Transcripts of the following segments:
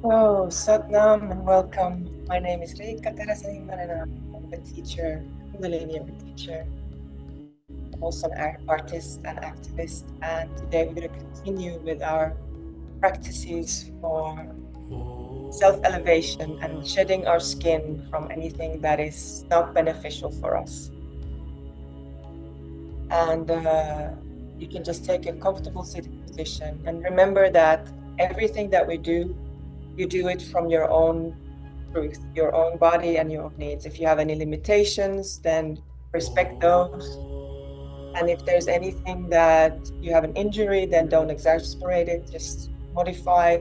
Oh, Satnam and welcome. My name is Riikka, Theresa, and I'm a teacher, Kundalini yoga teacher, also an artist and activist. And today we're going to continue with our practices for self-elevation and shedding our skin from anything that is not beneficial for us. And you can just take a comfortable sitting position and remember that everything that we do, you do it from your own truth, your own body and your own needs. If you have any limitations, then respect those. And if there's anything that you have an injury, then don't exasperate it, just modify.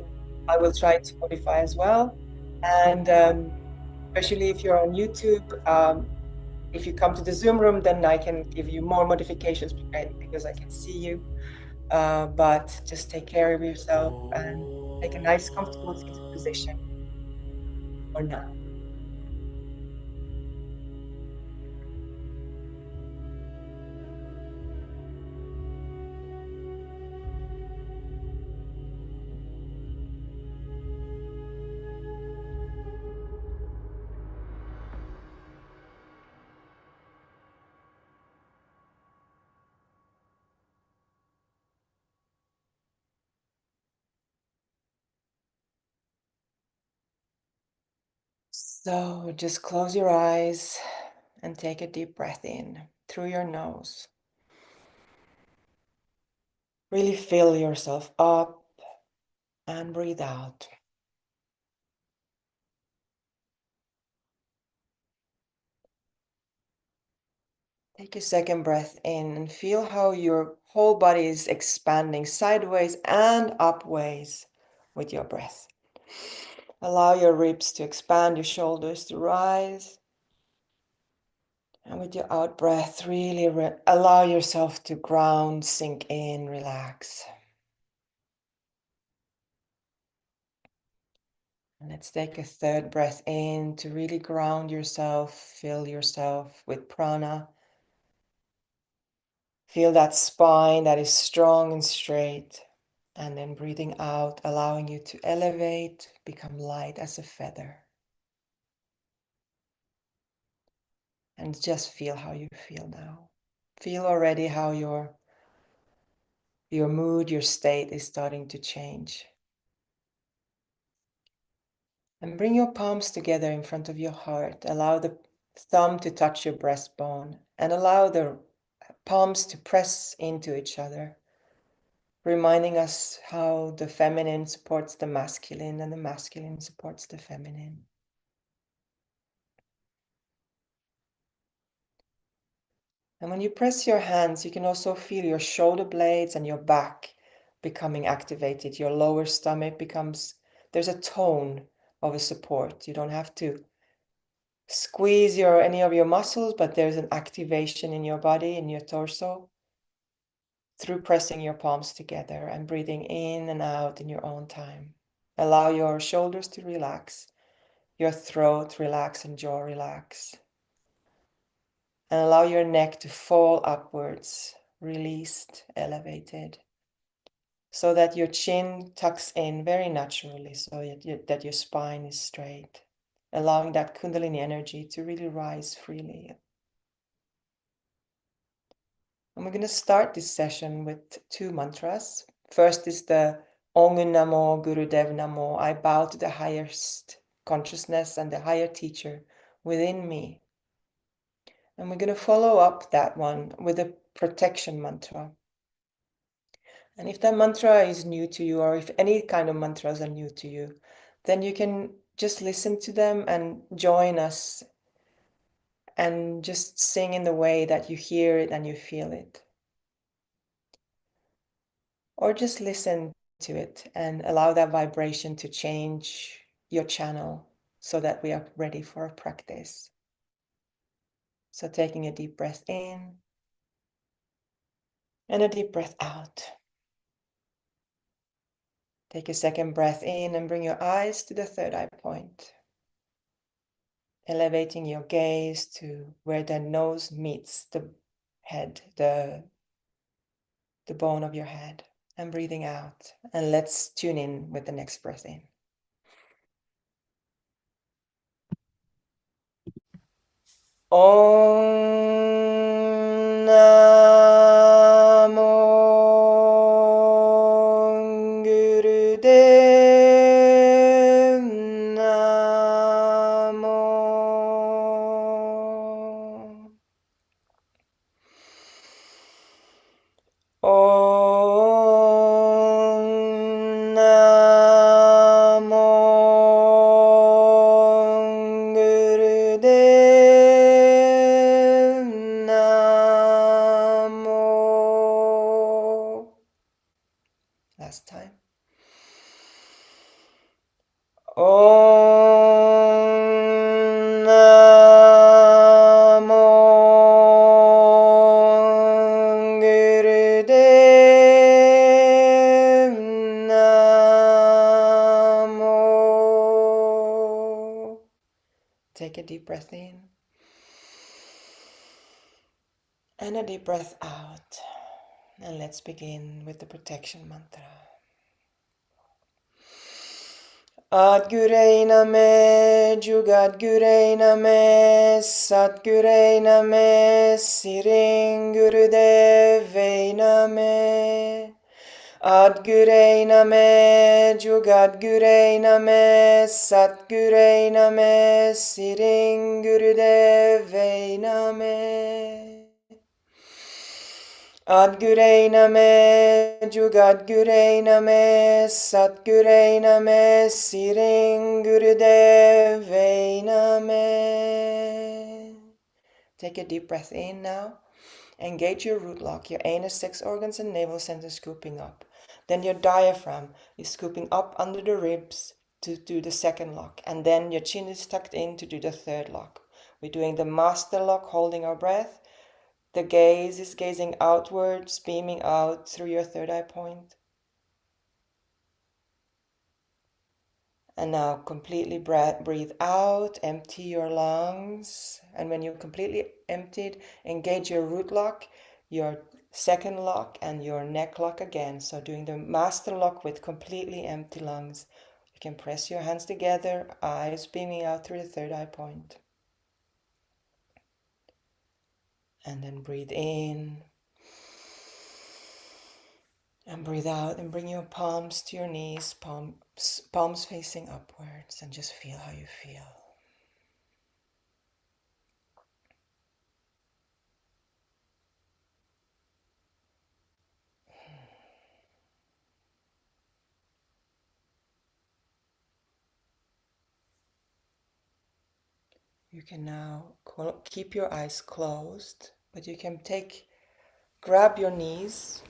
I will try to modify as well. And especially if you're on YouTube, if you come to the Zoom room, then I can give you more modifications because I can see you. But just take care of yourself and take a nice, comfortable seated position for now. So just close your eyes and take a deep breath in through your nose. Really fill yourself up and breathe out. Take a second breath in and feel how your whole body is expanding sideways and upways with your breath. Allow your ribs to expand, your shoulders to rise. And with your out breath, really allow yourself to ground, sink in, relax. And let's take a third breath in to really ground yourself, fill yourself with prana. Feel that spine that is strong and straight. And then breathing out, allowing you to elevate, become light as a feather. And just feel how you feel now. Feel already how your mood, your state is starting to change. And bring your palms together in front of your heart. Allow the thumb to touch your breastbone and allow the palms to press into each other, reminding us how the feminine supports the masculine and the masculine supports the feminine. And when you press your hands, you can also feel your shoulder blades and your back becoming activated. Your lower stomach becomes, there's a tone of a support. You don't have to squeeze any of your muscles, but there's an activation in your body, in your torso, through pressing your palms together and breathing in and out in your own time. Allow your shoulders to relax, your throat relax and jaw relax. And allow your neck to fall upwards, released, elevated, so that your chin tucks in very naturally, so that your spine is straight, allowing that Kundalini energy to really rise freely. And we're going to start this session with two mantras. First is the Om Namo Gurudev Namo. I bow to the highest consciousness and the higher teacher within me. And we're going to follow up that one with a protection mantra. And if that mantra is new to you, or if any kind of mantras are new to you, then you can just listen to them and join us and just sing in the way that you hear it and you feel it. Or just listen into it and allow that vibration to change your channel so that we are ready for a practice. So taking a deep breath in and a deep breath out. Take a second breath in and bring your eyes to the third eye point. Elevating your gaze to where the nose meets the head, the bone of your head, and breathing out. And let's tune in with the next breath in. Om Namo Gurudev Namo. Om Namo Gurudev Namo. Last time. Om Namo Gurudev Namo. Take a deep breath in and a deep breath out. And let's begin with the protection mantra. Adgureina me, Jugadgureina me, Satgureina me, Siring Gurudeveina me. Adgureina me, Jugadgureina me, Satgureina me, Siring Gurudeveina me. Adgureina me, Jugadgureina me, Satgureina me, Siring Gurudeveina me. Take a deep breath in now. Engage your root lock, your anus, sex organs, and navel center scooping up. Then your diaphragm is scooping up under the ribs to do the second lock. And then your chin is tucked in to do the third lock. We're doing the master lock, holding our breath. The gaze is gazing outwards, beaming out through your third eye point. And now completely breathe out, empty your lungs. And when you're completely emptied, engage your root lock, your second lock, and your neck lock again. So doing the master lock with completely empty lungs. You can press your hands together, eyes beaming out through the third eye point. And then breathe in. And breathe out and bring your palms to your knees, palms facing upwards, and just feel how you feel. You can now keep your eyes closed, but you can grab your knees,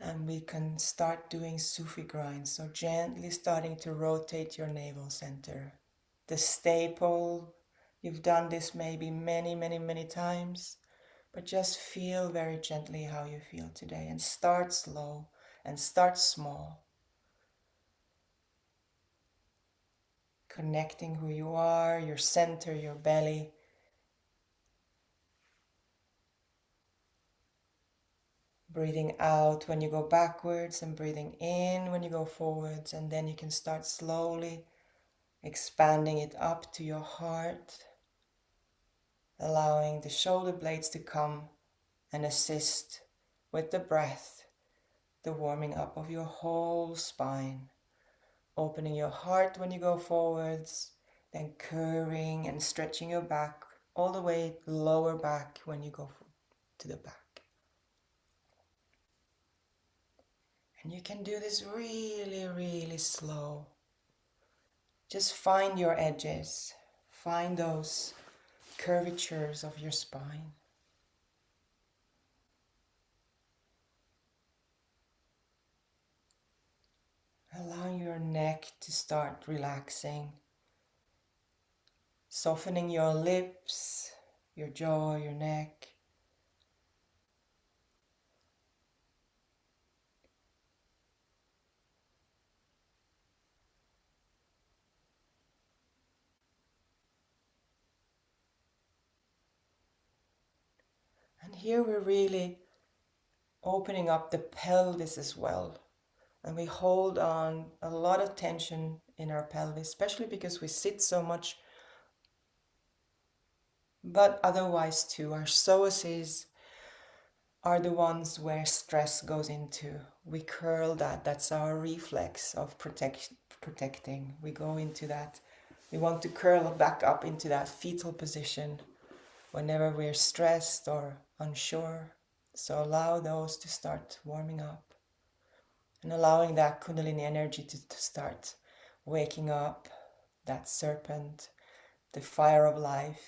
and we can start doing Sufi grinds. So gently starting to rotate your navel center. The staple, you've done this maybe many times, but just feel very gently how you feel today, and start slow and start small. Connecting who you are, your center, your belly. Breathing out when you go backwards and breathing in when you go forwards, and then you can start slowly expanding it up to your heart, allowing the shoulder blades to come and assist with the breath, the warming up of your whole spine. Opening your heart when you go forwards, then curving and stretching your back all the way lower back when you go to the back. And you can do this really slow. Just find your edges, find those curvatures of your spine. neck to start relaxing. Softening your lips, your jaw, your neck. And here we're really opening up the pelvis as well. And we hold on a lot of tension in our pelvis, especially because we sit so much. But otherwise too, our psoases are the ones where stress goes into. We curl that. That's our reflex of protecting. We go into that. We want to curl back up into that fetal position whenever we're stressed or unsure. So allow those to start warming up and allowing that Kundalini energy to start waking up, that serpent, the fire of life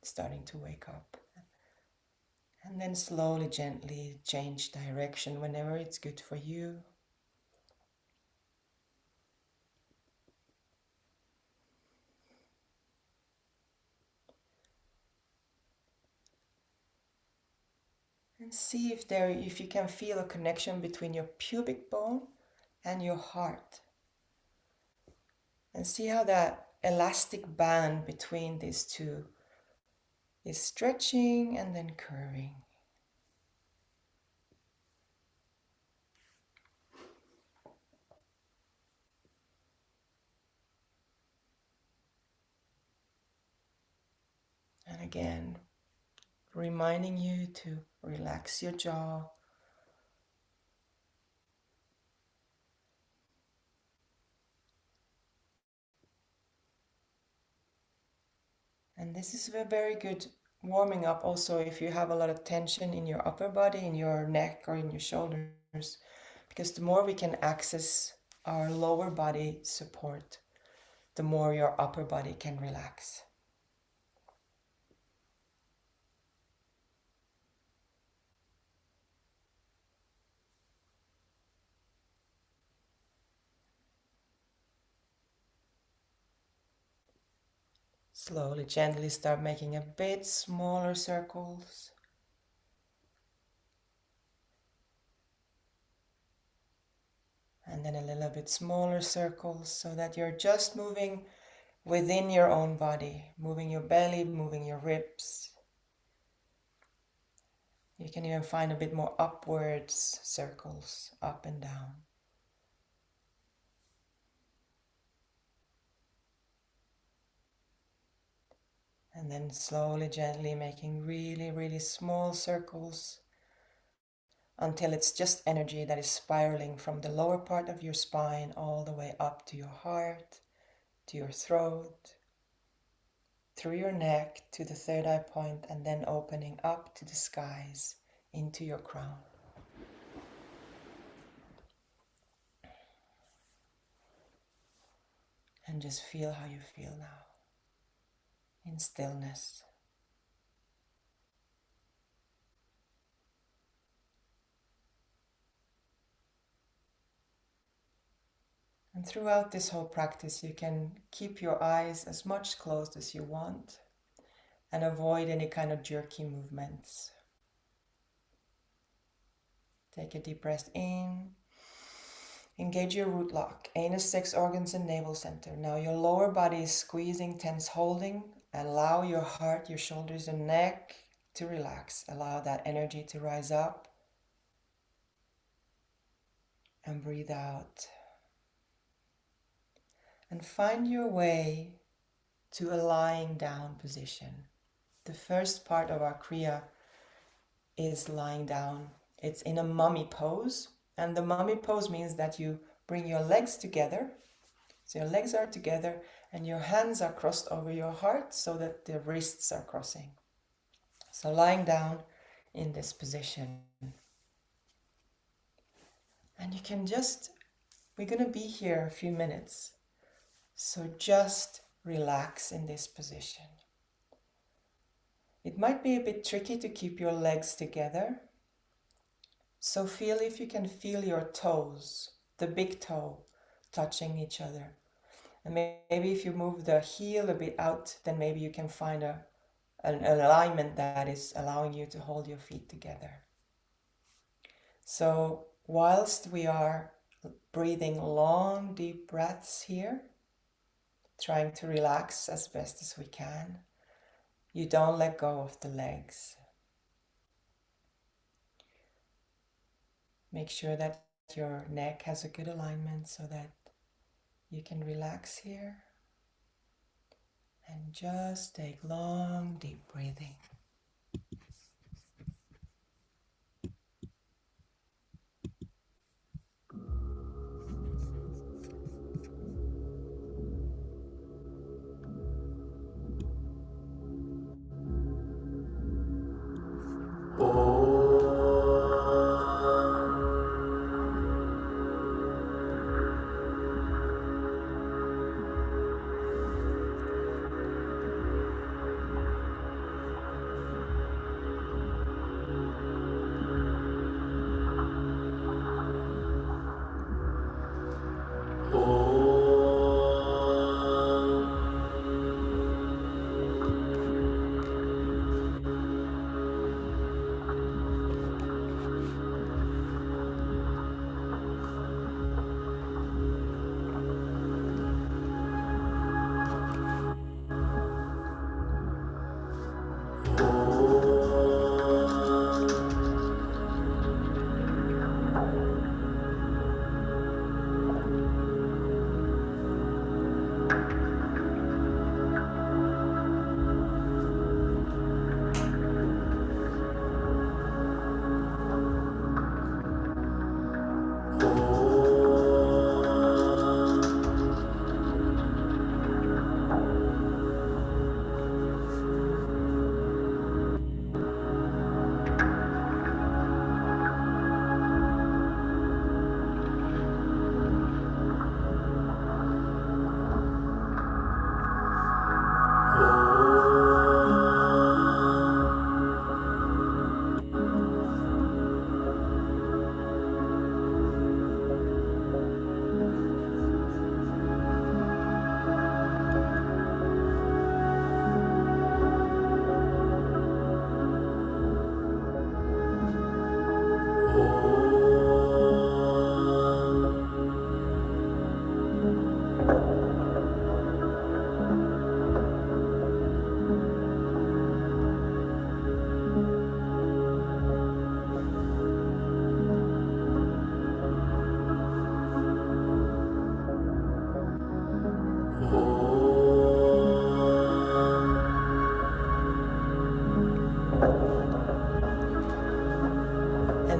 starting to wake up. And then slowly, gently change direction whenever it's good for you. And see if you can feel a connection between your pubic bone and your heart. And see how that elastic band between these two is stretching and then curving. And again, reminding you to relax your jaw. And this is a very good warming up also if you have a lot of tension in your upper body, in your neck or in your shoulders. Because the more we can access our lower body support, the more your upper body can relax. Slowly, gently start making a bit smaller circles. And then a little bit smaller circles so that you're just moving within your own body, moving your belly, moving your ribs. You can even find a bit more upwards circles, up and down. And then slowly, gently making really, really small circles until it's just energy that is spiraling from the lower part of your spine all the way up to your heart, to your throat, through your neck to the third eye point, and then opening up to the skies into your crown. And just feel how you feel now, in stillness. And throughout this whole practice, you can keep your eyes as much closed as you want and avoid any kind of jerky movements. Take a deep breath in. Engage your root lock, anus, sex organs, and navel center. Now your lower body is squeezing, tense, holding. Allow your heart, your shoulders, and neck to relax. Allow that energy to rise up. And breathe out. And find your way to a lying down position. The first part of our Kriya is lying down. It's in a mummy pose. And the mummy pose means that you bring your legs together. So your legs are together and your hands are crossed over your heart so that the wrists are crossing. So lying down in this position. And you can we're going to be here a few minutes. So just relax in this position. It might be a bit tricky to keep your legs together. So feel if you can feel your toes, the big toe touching each other. And maybe if you move the heel a bit out, then maybe you can find an alignment that is allowing you to hold your feet together. So whilst we are breathing long, deep breaths here, trying to relax as best as we can, you don't let go of the legs. Make sure that your neck has a good alignment so that you can relax here. And just take long, deep breathing.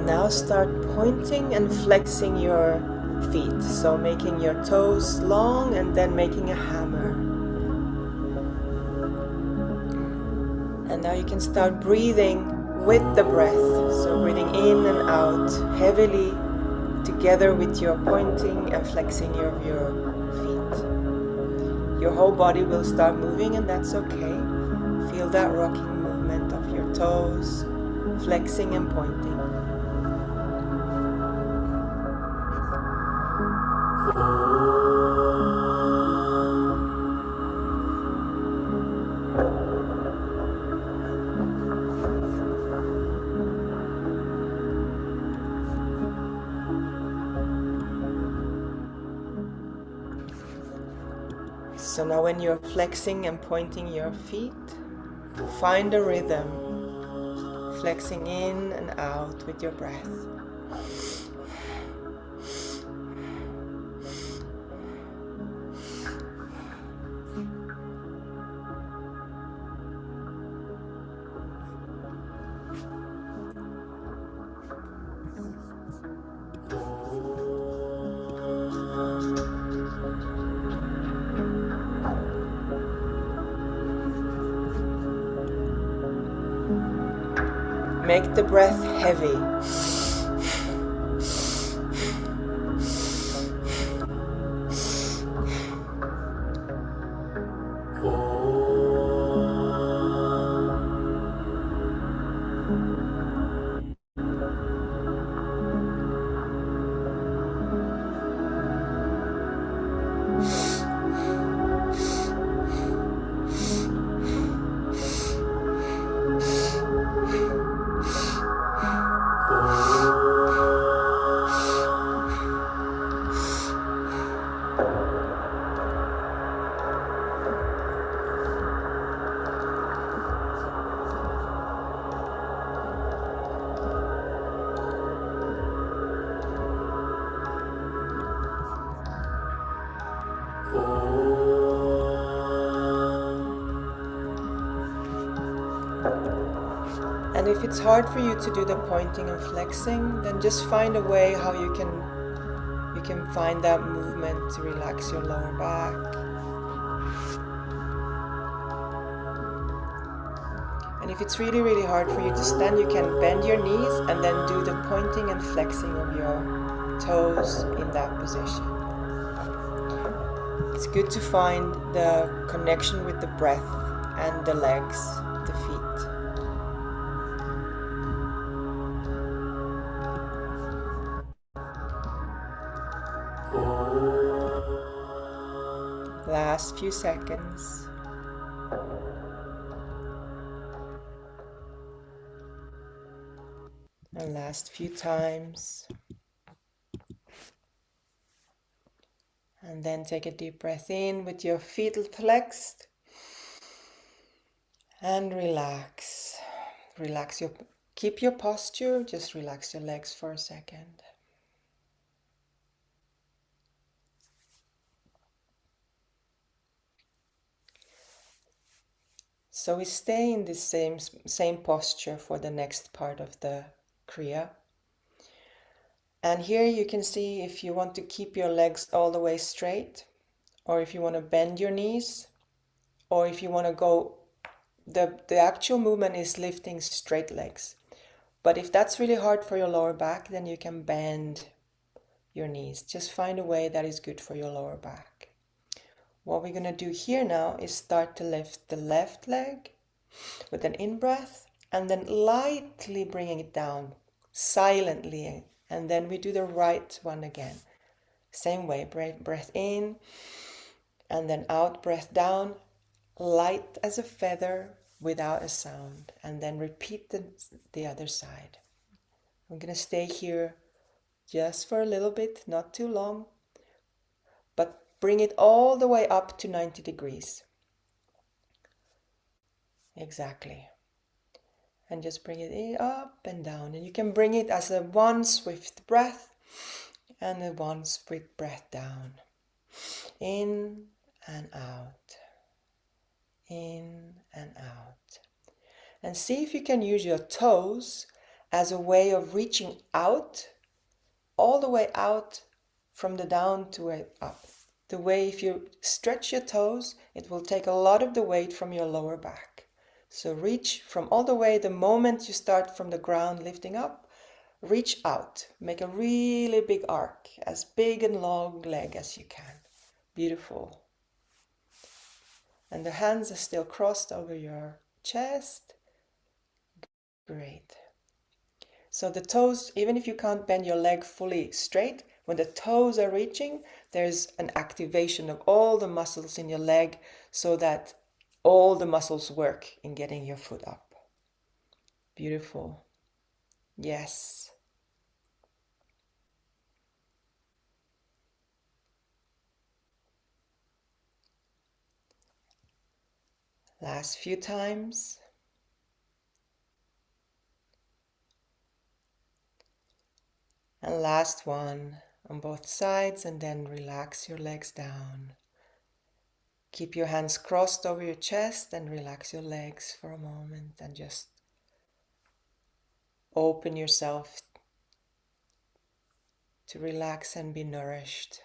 Now start pointing and flexing your feet. So making your toes long and then making a hammer. And now you can start breathing with the breath. So breathing in and out heavily together with your pointing and flexing of your feet. Your whole body will start moving, and that's okay. Feel that rocking movement of your toes, flexing and pointing. So now when you're flexing and pointing your feet, find a rhythm, flexing in and out with your breath. Make the breath heavy. And if it's hard for you to do the pointing and flexing, then just find a way how you can find that movement to relax your lower back. And if it's really, really hard for you to stand, you can bend your knees and then do the pointing and flexing of your toes in that position. It's good to find the connection with the breath and the legs, the feet. Last few seconds. And last few times. And then take a deep breath in with your feet flexed. And relax. Keep your posture, just relax your legs for a second. So we stay in this same posture for the next part of the Kriya. And here you can see if you want to keep your legs all the way straight, or if you want to bend your knees, or if you want to go, the actual movement is lifting straight legs. But if that's really hard for your lower back, then you can bend your knees. Just find a way that is good for your lower back. What we're going to do here now is start to lift the left leg with an in-breath and then lightly bringing it down, silently. And then we do the right one again. Same way, breath in and then out, breath down, light as a feather without a sound. And then repeat the other side. I'm going to stay here just for a little bit, not too long, but bring it all the way up to 90 degrees. Exactly. And just bring it up and down. And you can bring it as a one swift breath and a one swift breath down. In and out. In and out. And see if you can use your toes as a way of reaching out, all the way out from the down to up. The way if you stretch your toes, it will take a lot of the weight from your lower back. So reach from all the way, the moment you start from the ground lifting up, reach out. Make a really big arc, as big and long leg as you can. Beautiful. And the hands are still crossed over your chest. Great. So the toes, even if you can't bend your leg fully straight, when the toes are reaching, there's an activation of all the muscles in your leg so that all the muscles work in getting your foot up. Beautiful. Yes. Last few times. And last one on both sides, and then relax your legs down. Keep your hands crossed over your chest and relax your legs for a moment and just open yourself to relax and be nourished.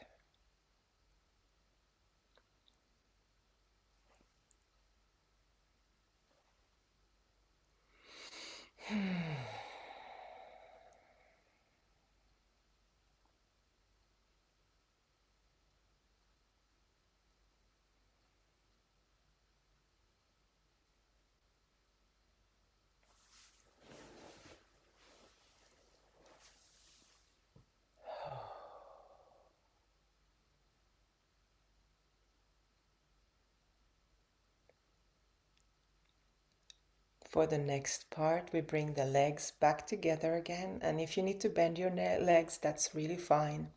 For the next part, we bring the legs back together again. And if you need to bend your legs, that's really fine.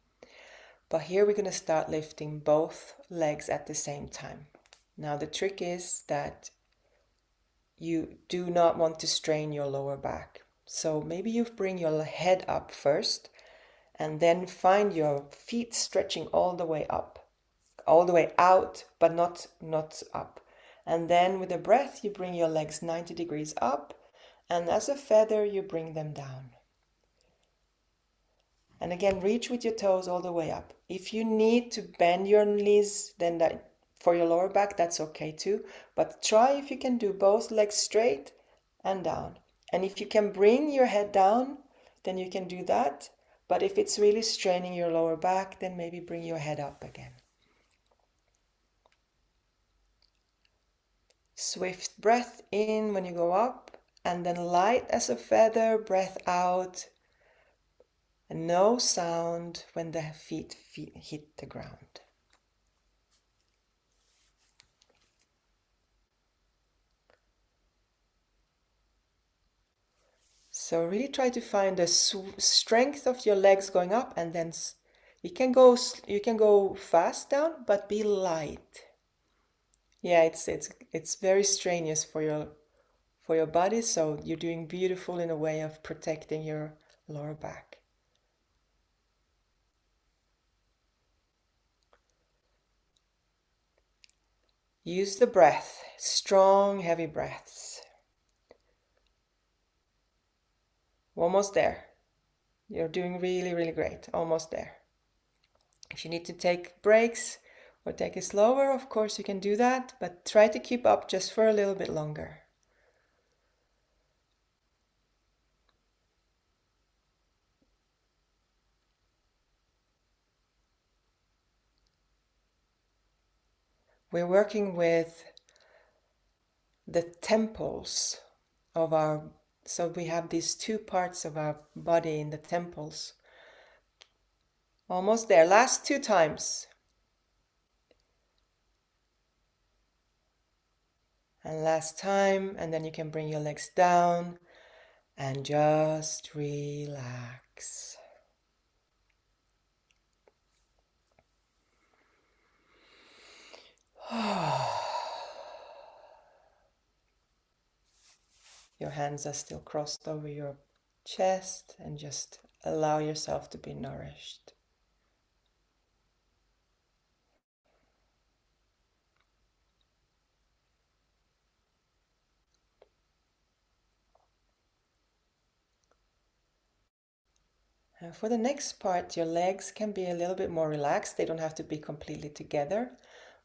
But here we're going to start lifting both legs at the same time. Now the trick is that you do not want to strain your lower back. So maybe you bring your head up first and then find your feet stretching all the way up, all the way out, but not up. And then with the breath, you bring your legs 90 degrees up And as a feather, you bring them down. And again, reach with your toes all the way up. If you need to bend your knees, then that for your lower back, that's okay too. But try if you can do both legs straight and down. And if you can bring your head down, then you can do that. But if it's really straining your lower back, then maybe bring your head up again. Swift breath in when you go up, and then light as a feather, breath out. And no sound when the feet hit the ground. So really try to find the strength of your legs going up, and then you can go fast down, but be light. Yeah, it's very strenuous for your body, so you're doing beautiful in a way of protecting your lower back. Use the breath, strong, heavy breaths. Almost there. You're doing really, really great. Almost there. If you need to take breaks or take it slower, of course you can do that, but try to keep up just for a little bit longer. We're working with the temples of so we have these two parts of our body in the temples. Almost there. Last 2 times. And last time, and then you can bring your legs down and just relax. Your hands are still crossed over your chest, and just allow yourself to be nourished. And for the next part, your legs can be a little bit more relaxed. They don't have to be completely together,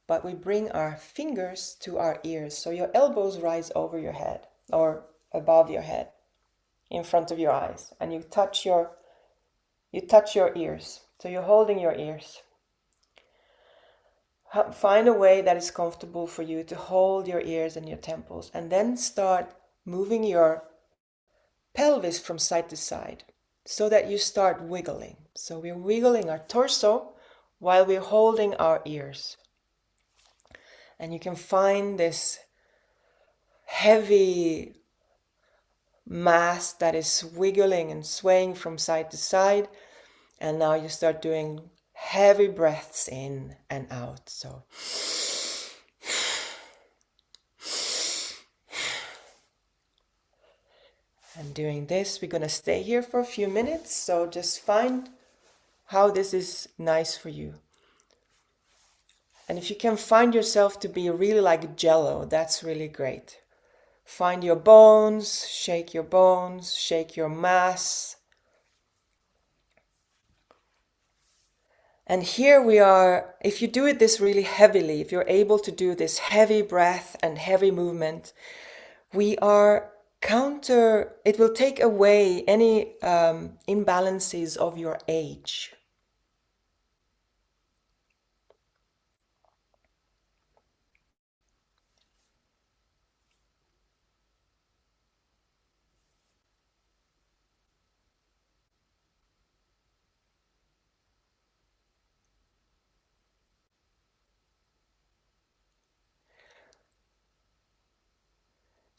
but we bring our fingers to our ears. So your elbows rise over your head or above your head, in front of your eyes, and you touch your ears. So you're holding your ears. Find a way that is comfortable for you to hold your ears and your temples, and then start moving your pelvis from side to side so that you start wiggling. So we're wiggling our torso while we're holding our ears. And you can find this heavy mass that is wiggling and swaying from side to side. And now you start doing heavy breaths in and out. So and doing this, we're going to stay here for a few minutes. So just find how this is nice for you. And if you can find yourself to be really like jello, that's really great. Find your bones, shake your mass. And here we are, if you do this really heavily, if you're able to do this heavy breath and heavy movement, it will take away any imbalances of your age.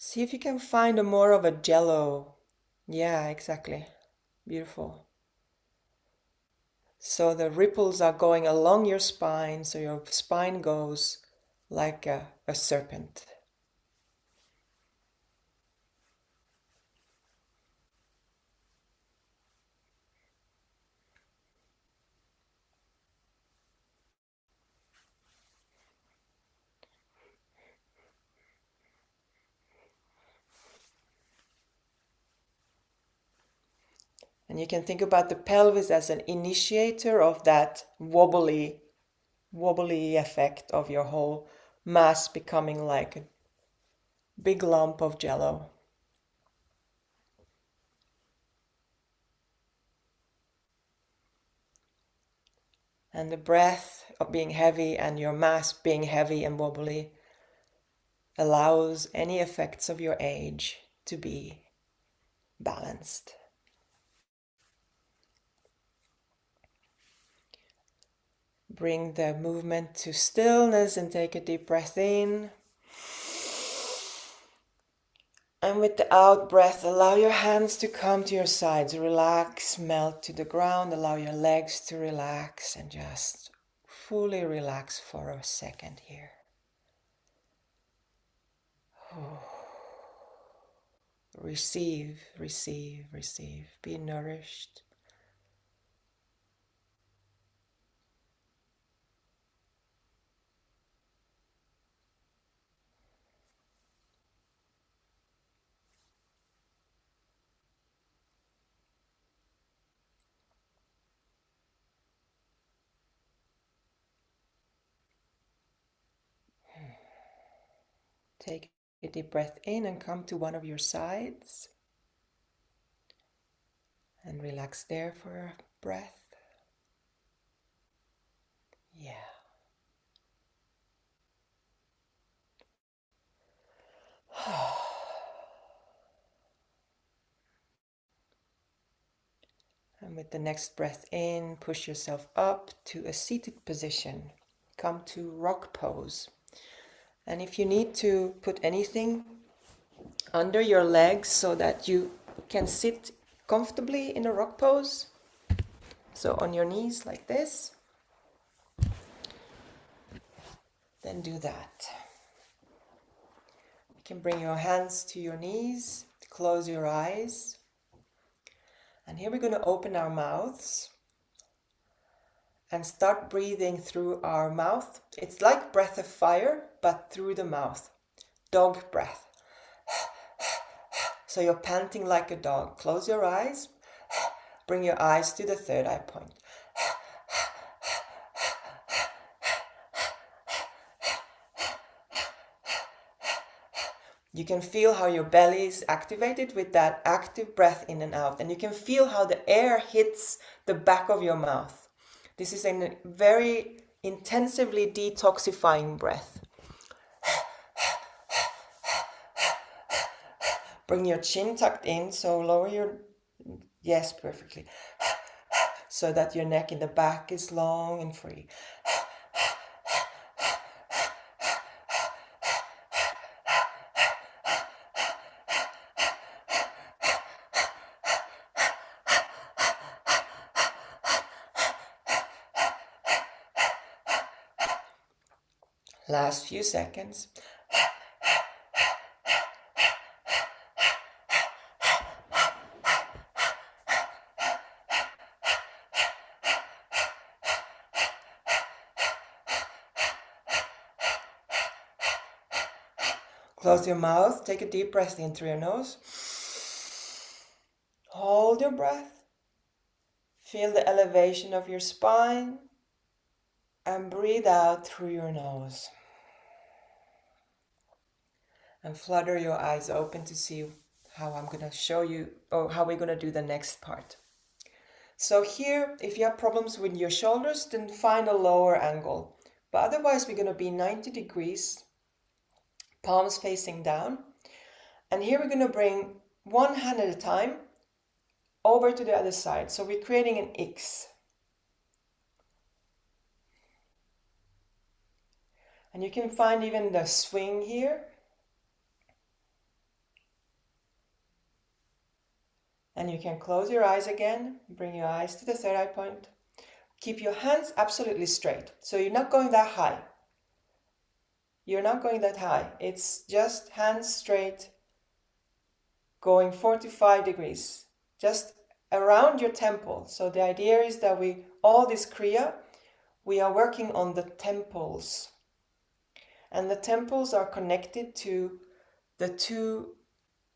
See if you can find a more of a jello. Yeah, exactly. Beautiful. So the ripples are going along your spine, so your spine goes like a serpent. And you can think about the pelvis as an initiator of that wobbly effect of your whole mass becoming like a big lump of jello. And the breath of being heavy and your mass being heavy and wobbly allows any effects of your age to be balanced. Bring the movement to stillness and take a deep breath in. And with the out breath, allow your hands to come to your sides. Relax, melt to the ground. Allow your legs to relax and just fully relax for a second here. Receive, receive, receive. Be nourished. Take a deep breath in and come to one of your sides. And relax there for a breath. Yeah. And with the next breath in, push yourself up to a seated position. Come to rock pose. And if you need to put anything under your legs so that you can sit comfortably in a rock pose, so on your knees like this, then do that. You can bring your hands to your knees, close your eyes. And here we're going to open our mouths and start breathing through our mouth. It's like breath of fire, but through the mouth. Dog breath. So you're panting like a dog. Close your eyes. Bring your eyes to the third eye point. You can feel how your belly is activated with that active breath in and out. And you can feel how the air hits the back of your mouth. This is a very intensively detoxifying breath. Bring your chin tucked in, so lower your... Yes, perfectly. So that your neck in the back is long and free. Last few seconds. Close your mouth, take a deep breath in through your nose. Hold your breath. Feel the elevation of your spine and breathe out through your nose. And flutter your eyes open to see how I'm going to show you, or how we're going to do the next part. So here, if you have problems with your shoulders, then find a lower angle. But otherwise, we're going to be 90 degrees, palms facing down. And here we're going to bring one hand at a time over to the other side. So we're creating an X. And you can find even the swing here. And you can close your eyes again, bring your eyes to the third eye point. Keep your hands absolutely straight. So you're not going that high. You're not going that high. It's just hands straight, going 45 degrees, just around your temple. So the idea is that all this Kriya, we are working on the temples. And the temples are connected to the two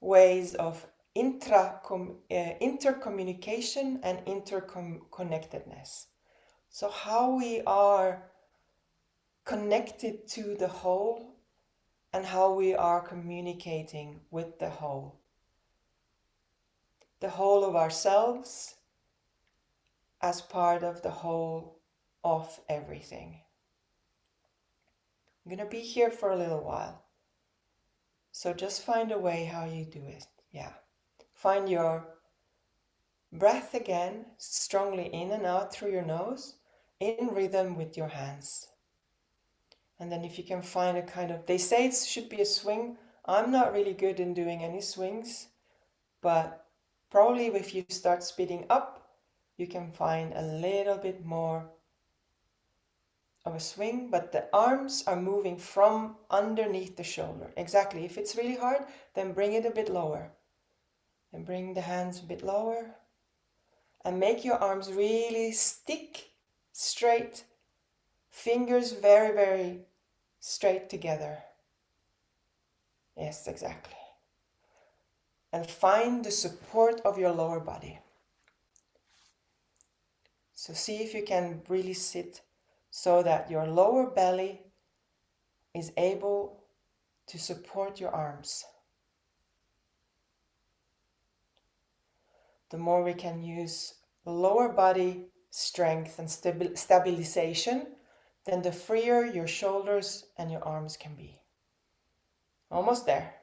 ways of intercommunication and interconnectedness. So how we are connected to the whole and how we are communicating with the whole. The whole of ourselves as part of the whole of everything. I'm going to be here for a little while. So just find a way how you do it. Yeah. Find your breath again, strongly in and out through your nose, in rhythm with your hands. And then if you can find a kind of, they say it should be a swing. I'm not really good in doing any swings, but probably if you start speeding up, you can find a little bit more of a swing, but the arms are moving from underneath the shoulder. Exactly. If it's really hard, then bring it a bit lower. And bring the hands a bit lower. And make your arms really stick straight. Fingers very, very straight together. Yes, exactly. And find the support of your lower body. So see if you can really sit so that your lower belly is able to support your arms. The more we can use lower body strength and stabilization, then the freer your shoulders and your arms can be. Almost there.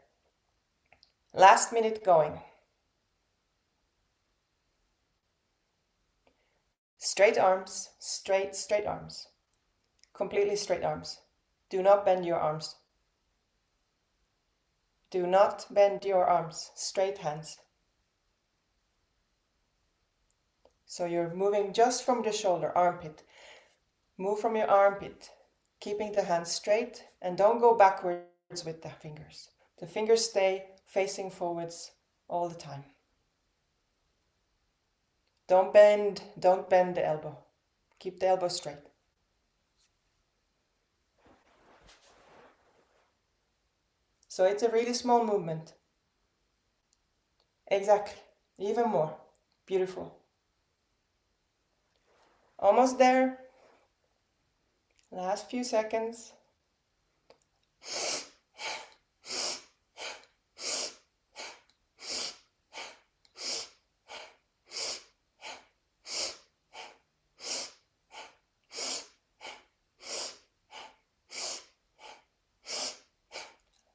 Last minute going. Straight arms, straight arms. Completely straight arms. Do not bend your arms. Do not bend your arms. Straight hands. So you're moving just from the shoulder, armpit. Move from your armpit, keeping the hands straight, and don't go backwards with the fingers. The fingers stay facing forwards all the time. Don't bend the elbow. Keep the elbow straight. So it's a really small movement. Exactly. Even more. Beautiful. Almost there. Last few seconds.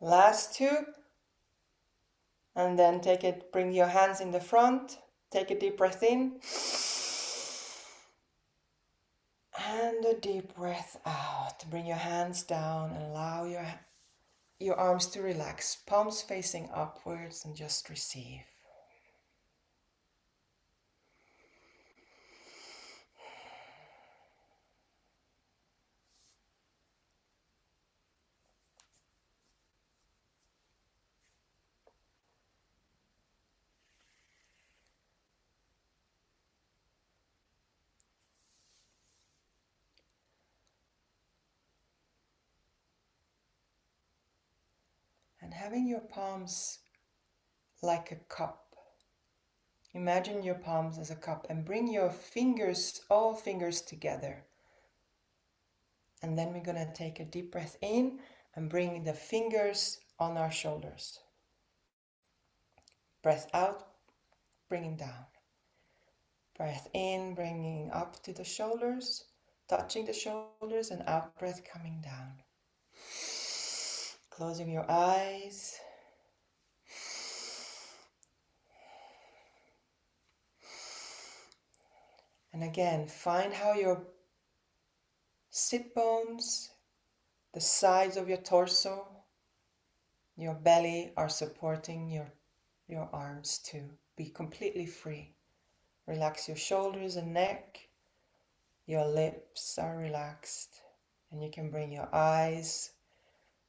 Last two. And then bring your hands in the front. Take a deep breath in. And a deep breath out. Bring your hands down and allow your arms to relax. Palms facing upwards and just receive. And having your palms like a cup. Imagine your palms as a cup and bring your fingers, all fingers together. And then we're going to take a deep breath in and bring the fingers on our shoulders. Breath out, bringing down. Breath in, bringing up to the shoulders, touching the shoulders, and out breath coming down. Closing your eyes. And again, find how your sit bones, the sides of your torso, your belly are supporting your arms to be completely free. Relax your shoulders and neck. Your lips are relaxed. And you can bring your eyes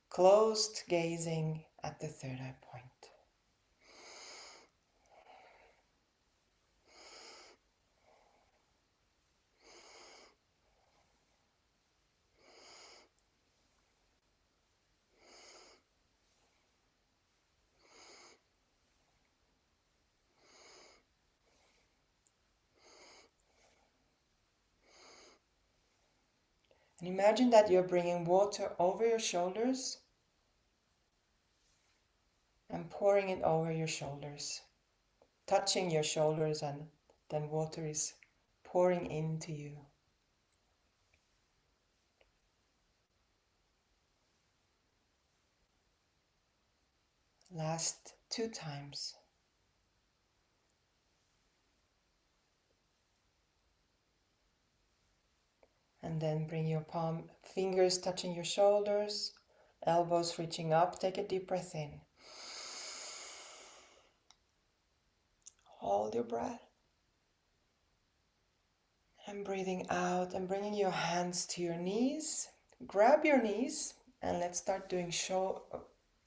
closed, gazing at the third eye point. And imagine that you're bringing water over your shoulders and pouring it over your shoulders, touching your shoulders, and then water is pouring into you. Last 2 times. And then bring your fingers touching your shoulders, elbows reaching up. Take a deep breath in. Hold your breath. And breathing out and bringing your hands to your knees. Grab your knees and let's start doing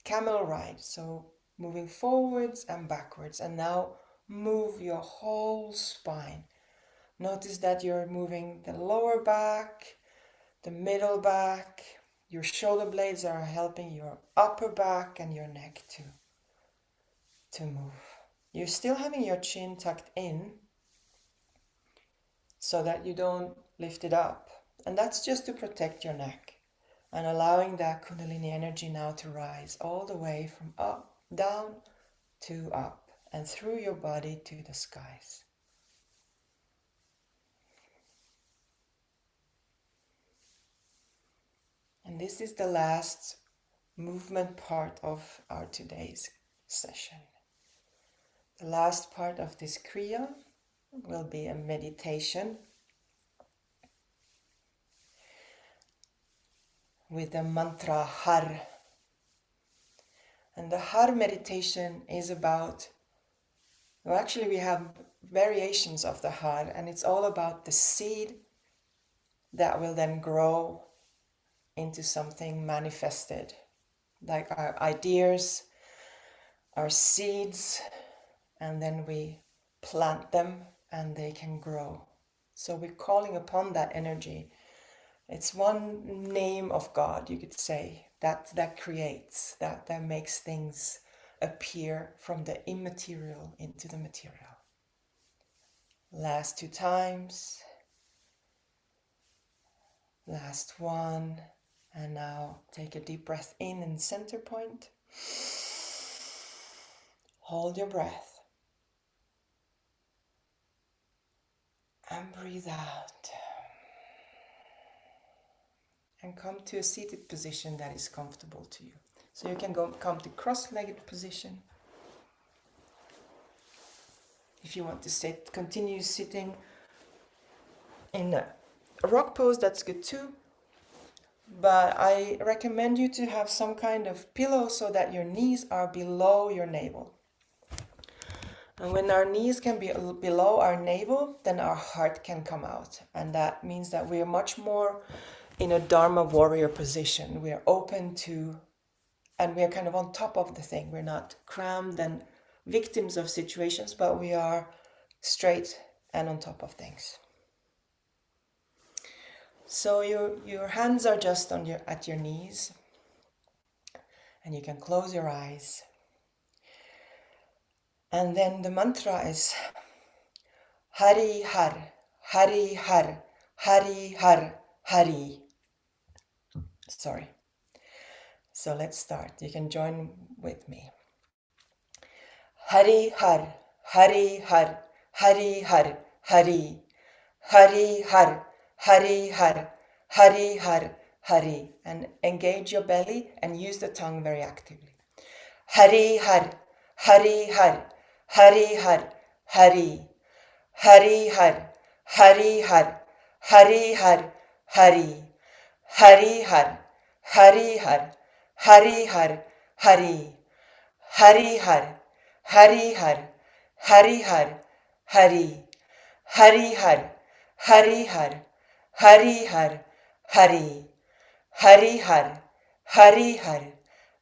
camel ride. So moving forwards and backwards. And now move your whole spine. Notice that you're moving the lower back, the middle back. Your shoulder blades are helping your upper back and your neck to move. You're still having your chin tucked in so that you don't lift it up. And that's just to protect your neck and allowing that Kundalini energy now to rise all the way from up, down to up and through your body to the skies. And this is the last movement part of our today's session. The last part of this Kriya will be a meditation with the mantra Har. And the Har meditation is about, well, actually we have variations of the Har, and it's all about the seed that will then grow into something manifested, like our ideas, our seeds, and then we plant them and they can grow. So we're calling upon that energy. It's one name of God, you could say, that creates, that makes things appear from the immaterial into the material. Last 2 times. Last one. And now take a deep breath in center point. Hold your breath. And breathe out. And come to a seated position that is comfortable to you. So you can come to cross-legged position. If you want to continue sitting in a rock pose, that's good too. But I recommend you to have some kind of pillow so that your knees are below your navel. And when our knees can be below our navel, then our heart can come out. And that means that we are much more in a Dharma warrior position. We are open to, and we are kind of on top of the thing. We're not crammed and victims of situations, but we are straight and on top of things. So your hands are just at your knees, and you can close your eyes. And then the mantra is Hari Har, Hari Har, Hari Har, Hari. Sorry. So let's start. You can join with me. Hari Har, Hari Har, Hari Har, Hari. Hari Har, Hari Har, Hari Har, Hari. And engage your belly and use the tongue very actively. Hari Har, Hari Har, Hari Har, Hari. Hari Har, Hari Har, Hari Har, Hari. Hari Har, Hari Har, Hari Har, Hari. Hari Har, Hari Har, Hari Har, Hari. Hari Har, Hari Har, Hari Har, Hari. Hari Har, Hari Har,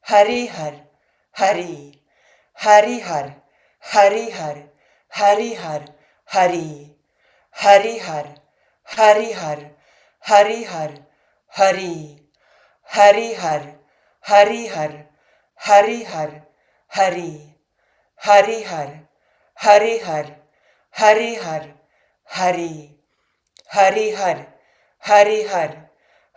Hari Har, Hari. Hari Har, Hari Har, Hari Har, Hari. Hari Har, Hari Har, Hari Har, Hari. Hari Har, Hari Har, Hari Har, Hari. Hari Har, Hari Har, Hari Har, Hari. Hari Har, Hari Har,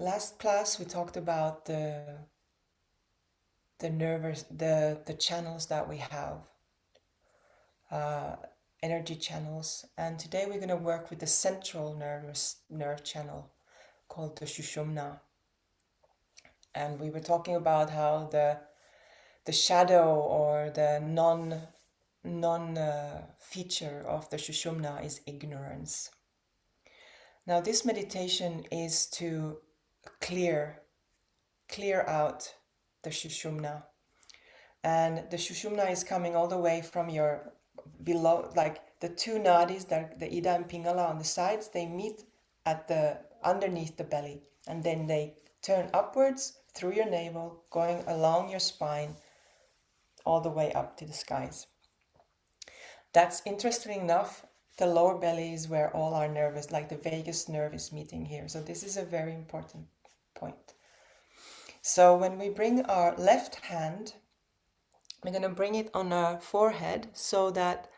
Last class we talked about the channels that we have, uh, energy channels, and today we're going to work with the central nerve channel called the Shushumna. And we were talking about how the shadow or the non feature of the Shushumna is ignorance. Now this meditation is to clear out the Shushumna. And the Shushumna is coming all the way from your below, like the two nadis, the Ida and Pingala on the sides, they meet at the underneath the belly, and then they turn upwards through your navel, going along your spine, all the way up to the skies. That's interesting enough. The lower belly is where all our nerves, like the vagus nerve, is meeting here. So this is a very important point. So when we bring our left hand, we're going to bring it on our forehead so that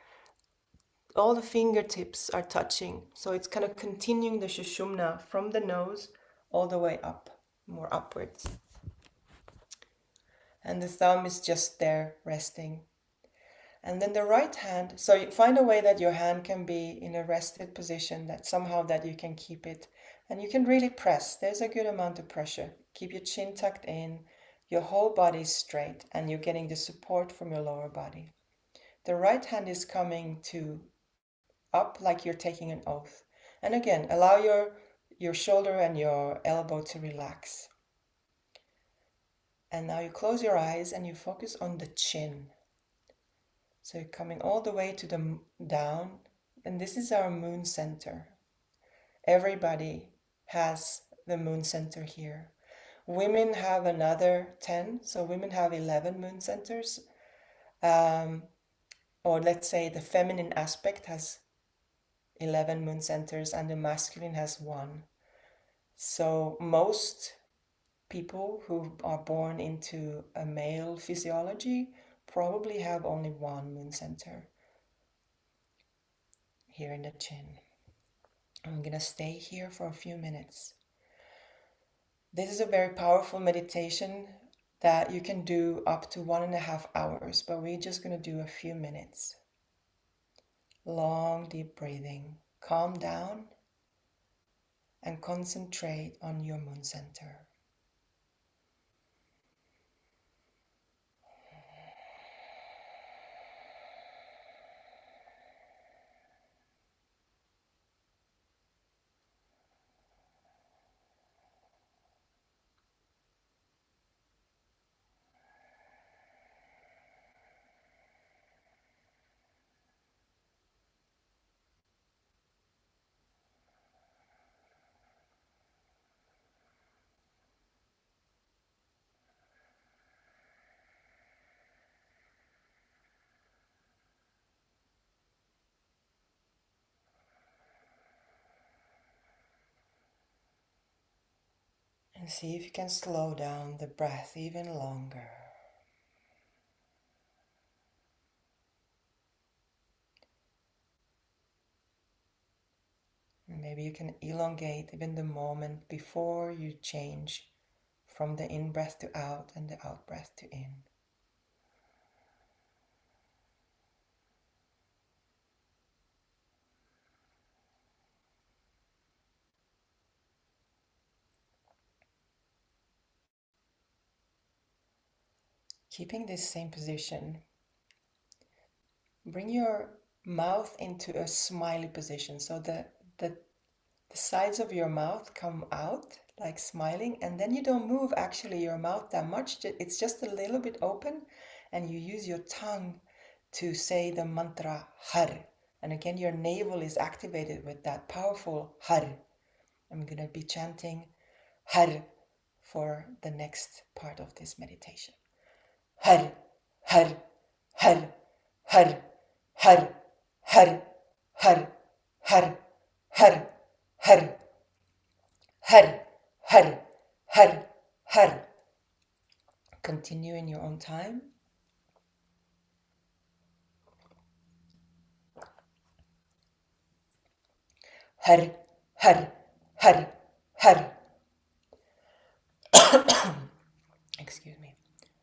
all the fingertips are touching. So it's kind of continuing the Shushumna from the nose all the way up, more upwards. And the thumb is just there resting. And then the right hand, so you find a way that your hand can be in a rested position, that somehow that you can keep it. And you can really press. There's a good amount of pressure. Keep your chin tucked in, your whole body is straight, and you're getting the support from your lower body. The right hand is coming to up like you're taking an oath. And again, allow your shoulder and your elbow to relax. And now you close your eyes and you focus on the chin. So you're coming all the way to the down, and this is our moon center. Everybody has the moon center here. Women have another 10, so women have 11 moon centers. Or let's say the feminine aspect has 11 moon centers and the masculine has 1. So most people who are born into a male physiology probably have only 1 moon center here in the chin. I'm going to stay here for a few minutes. This is a very powerful meditation that you can do up to 1.5 hours, but we're just going to do a few minutes. Long, deep breathing. Calm down and concentrate on your moon center. And see if you can slow down the breath even longer. Maybe you can elongate even the moment before you change from the in-breath to out and the out-breath to in. Keeping this same position, bring your mouth into a smiley position so that the sides of your mouth come out like smiling, and then you don't move actually your mouth that much. It's just a little bit open, and you use your tongue to say the mantra Har. And again, your navel is activated with that powerful Har. I'm going to be chanting Har for the next part of this meditation. Har, Har, Har, Har, Har, Har, Har, Har, Har, Har, Har, Har, Har, Har. Continue in your own time. Har, Har, Har, Har.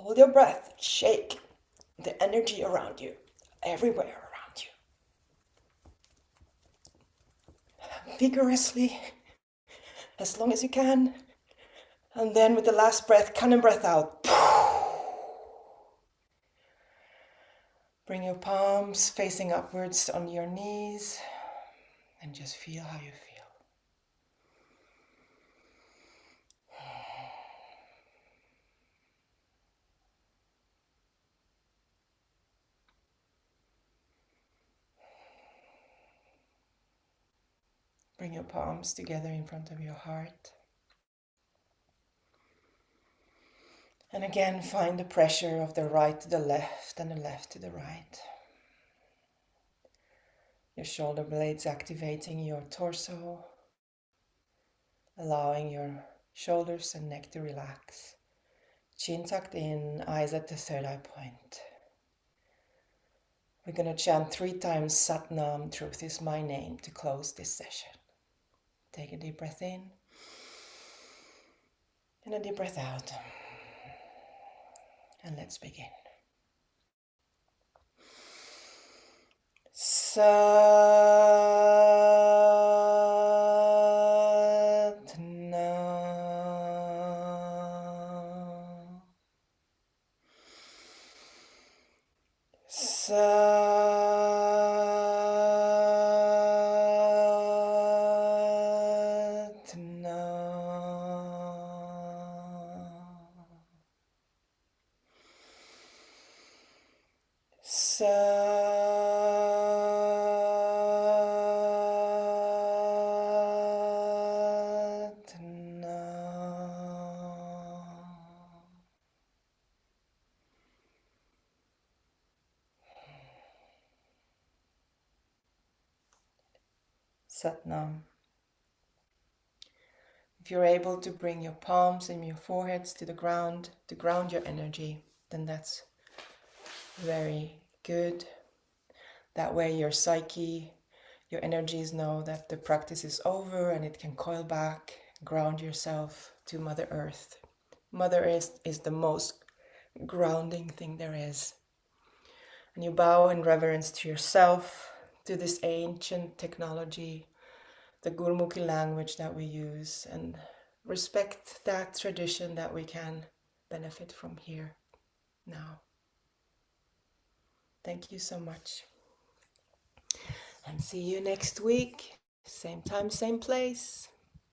Hold your breath. Shake the energy around you, everywhere around you. Vigorously, as long as you can. And then with the last breath, cannon breath out. Bring your palms facing upwards on your knees and just feel how you feel. Bring your palms together in front of your heart. And again, find the pressure of the right to the left and the left to the right. Your shoulder blades activating your torso, allowing your shoulders and neck to relax. Chin tucked in, eyes at the third eye point. We're going to chant 3 times Sat Nam, truth is my name, to close this session. Take a deep breath in and a deep breath out. And let's begin. Sat Nam. Sat Nam. Sat Nam. Sat Nam. If you're able to bring your palms and your foreheads to the ground to ground your energy, then that's very good. That way your psyche, your energies know that the practice is over and it can coil back, ground yourself to Mother Earth. Mother Earth is the most grounding thing there is. And you bow in reverence to yourself, to this ancient technology, the Gurmukhi language that we use, and respect that tradition that we can benefit from here now. Thank you so much. And see you next week. Same time, same place.